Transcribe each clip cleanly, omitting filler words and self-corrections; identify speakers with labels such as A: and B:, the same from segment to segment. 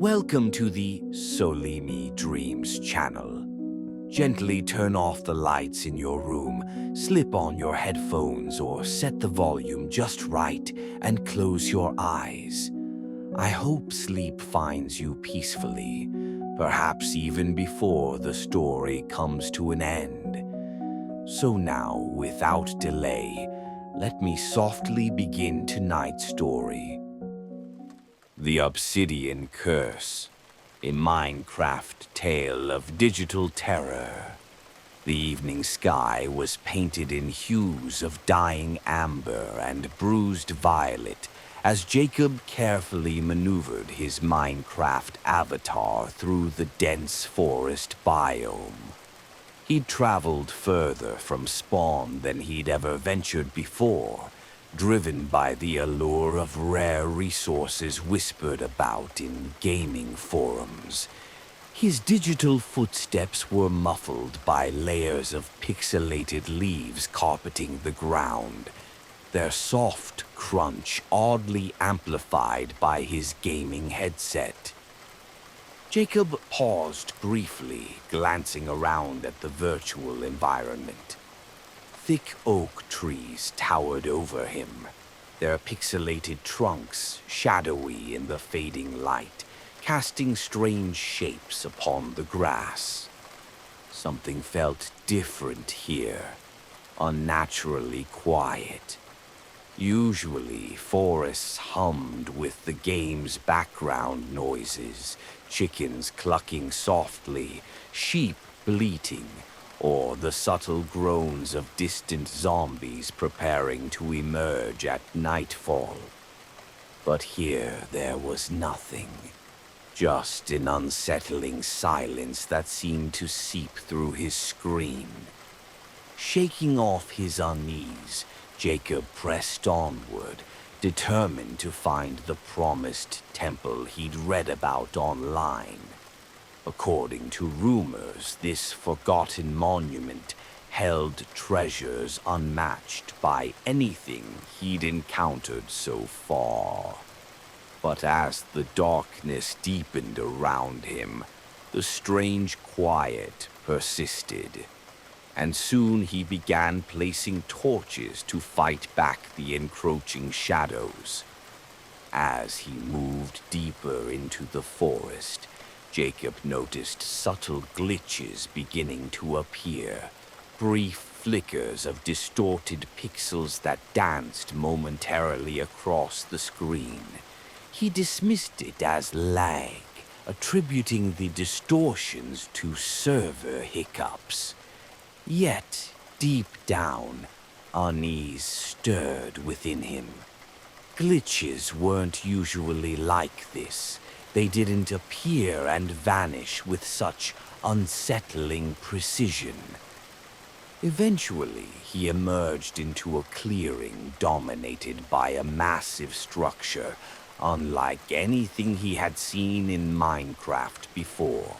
A: Welcome to the Solimi Dreams channel. Gently turn off the lights in your room, slip on your headphones or set the volume just right and close your eyes. I hope sleep finds you peacefully, perhaps even before the story comes to an end. So now, without delay, let me softly begin tonight's story. The Obsidian Curse, a Minecraft tale of digital terror. The evening sky was painted in hues of dying amber and bruised violet as Jacob carefully maneuvered his Minecraft avatar through the dense forest biome. He'd traveled further from spawn than he'd ever ventured before, driven by the allure of rare resources whispered about in gaming forums. His digital footsteps were muffled by layers of pixelated leaves carpeting the ground, their soft crunch oddly amplified by his gaming headset. Jacob paused briefly, glancing around at the virtual environment. Thick oak trees towered over him, their pixelated trunks shadowy in the fading light, casting strange shapes upon the grass. Something felt different here, unnaturally quiet. Usually, forests hummed with the game's background noises, chickens clucking softly, sheep bleating, or the subtle groans of distant zombies preparing to emerge at nightfall. But here there was nothing, just an unsettling silence that seemed to seep through his screen. Shaking off his unease, Jacob pressed onward, determined to find the promised temple he'd read about online. According to rumors, this forgotten monument held treasures unmatched by anything he'd encountered so far. But as the darkness deepened around him, the strange quiet persisted, and soon he began placing torches to fight back the encroaching shadows. As he moved deeper into the forest, Jacob noticed subtle glitches beginning to appear, brief flickers of distorted pixels that danced momentarily across the screen. He dismissed it as lag, attributing the distortions to server hiccups. Yet, deep down, unease stirred within him. Glitches weren't usually like this. They didn't appear and vanish with such unsettling precision. Eventually, he emerged into a clearing dominated by a massive structure, unlike anything he had seen in Minecraft before.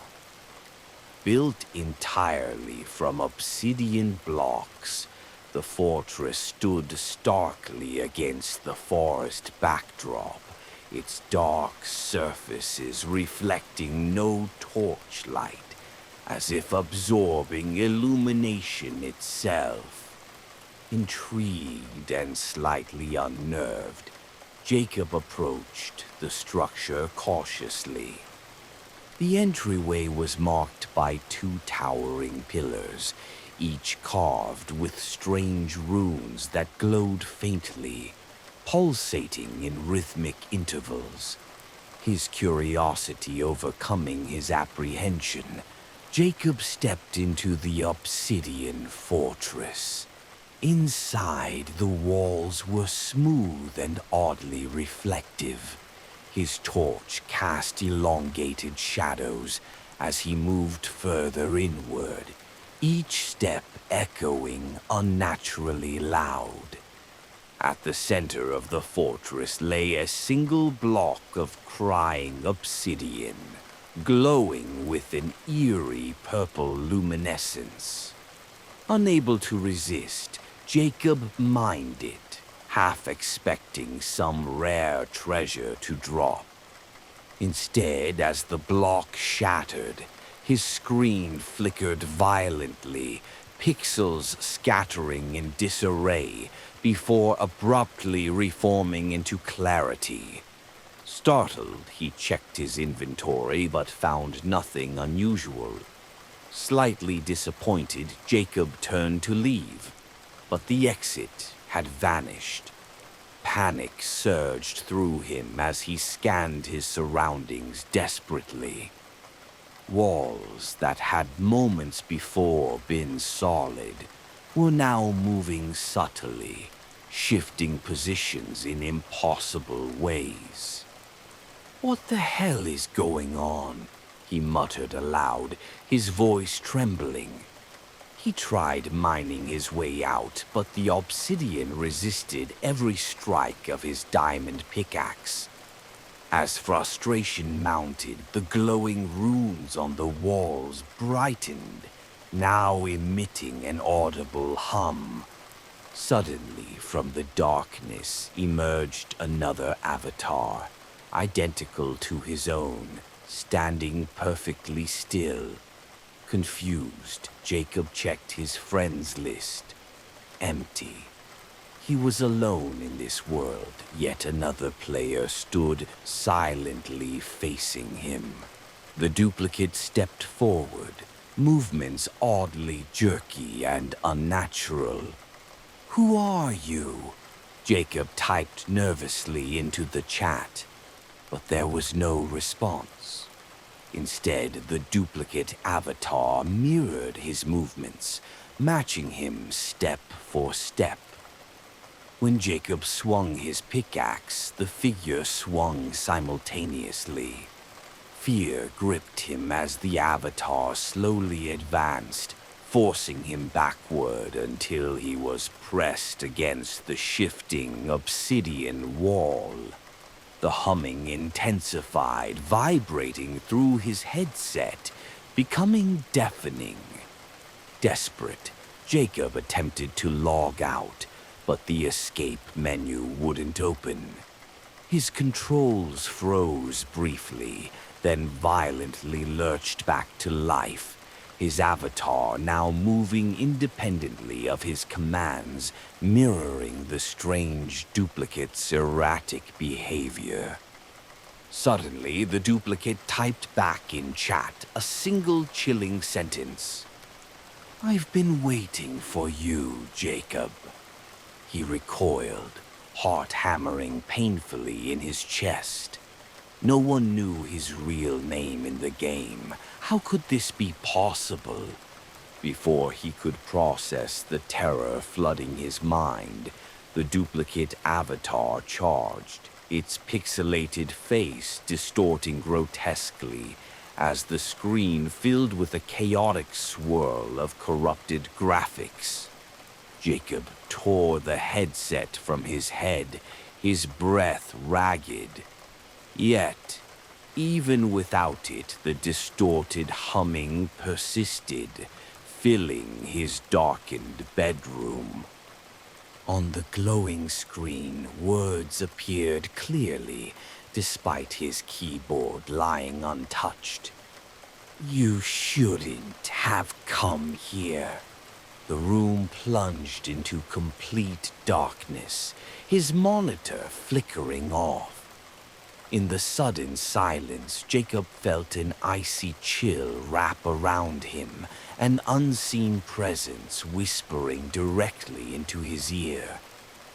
A: Built entirely from obsidian blocks, the fortress stood starkly against the forest backdrop, its dark surfaces reflecting no torchlight, as if absorbing illumination itself. Intrigued and slightly unnerved, Jacob approached the structure cautiously. The entryway was marked by two towering pillars, each carved with strange runes that glowed faintly, pulsating in rhythmic intervals. His curiosity overcoming his apprehension, Jacob stepped into the Obsidian fortress. Inside, the walls were smooth and oddly reflective. His torch cast elongated shadows as he moved further inward, each step echoing unnaturally loud. At the center of the fortress lay a single block of crying obsidian, glowing with an eerie purple luminescence. Unable to resist, Jacob mined it, half expecting some rare treasure to drop. Instead, as the block shattered, his screen flickered violently, pixels scattering in disarray before abruptly reforming into clarity. Startled, he checked his inventory but found nothing unusual. Slightly disappointed, Jacob turned to leave, but the exit had vanished. Panic surged through him as he scanned his surroundings desperately. Walls that had moments before been solid were now moving subtly, shifting positions in impossible ways. "What the hell is going on?" he muttered aloud, his voice trembling. He tried mining his way out, but the obsidian resisted every strike of his diamond pickaxe. As frustration mounted, the glowing runes on the walls brightened, now emitting an audible hum. Suddenly, from the darkness emerged another avatar, identical to his own, standing perfectly still. Confused, Jacob checked his friends list. Empty. He was alone in this world, yet another player stood silently facing him. The duplicate stepped forward, movements oddly jerky and unnatural. "Who are you?" Jacob typed nervously into the chat, but there was no response. Instead, the duplicate avatar mirrored his movements, matching him step for step. When Jacob swung his pickaxe, the figure swung simultaneously. Fear gripped him as the avatar slowly advanced, forcing him backward until he was pressed against the shifting obsidian wall. The humming intensified, vibrating through his headset, becoming deafening. Desperate, Jacob attempted to log out, but the escape menu wouldn't open. His controls froze briefly, then violently lurched back to life, his avatar now moving independently of his commands, mirroring the strange duplicate's erratic behavior. Suddenly, the duplicate typed back in chat a single chilling sentence. "I've been waiting for you, Jacob." He recoiled, heart hammering painfully in his chest. No one knew his real name in the game. How could this be possible? Before he could process the terror flooding his mind, the duplicate avatar charged, its pixelated face distorting grotesquely as the screen filled with a chaotic swirl of corrupted graphics. Jacob tore the headset from his head, his breath ragged. Yet, even without it, the distorted humming persisted, filling his darkened bedroom. On the glowing screen, words appeared clearly, despite his keyboard lying untouched. "You shouldn't have come here." The room plunged into complete darkness, his monitor flickering off. In the sudden silence, Jacob felt an icy chill wrap around him, an unseen presence whispering directly into his ear.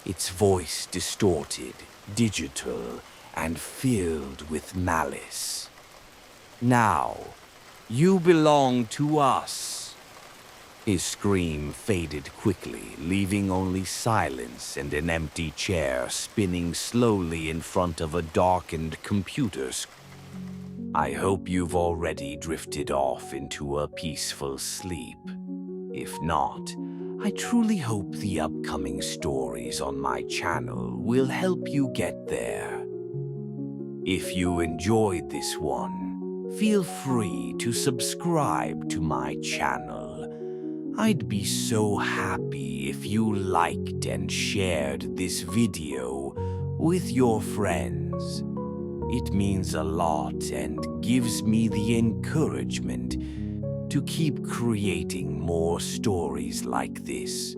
A: Its voice distorted, digital, and filled with malice. "Now, you belong to us." His scream faded quickly, leaving only silence and an empty chair spinning slowly in front of a darkened computer screen. I hope you've already drifted off into a peaceful sleep. If not, I truly hope the upcoming stories on my channel will help you get there. If you enjoyed this one, feel free to subscribe to my channel. I'd be so happy if you liked and shared this video with your friends. It means a lot and gives me the encouragement to keep creating more stories like this.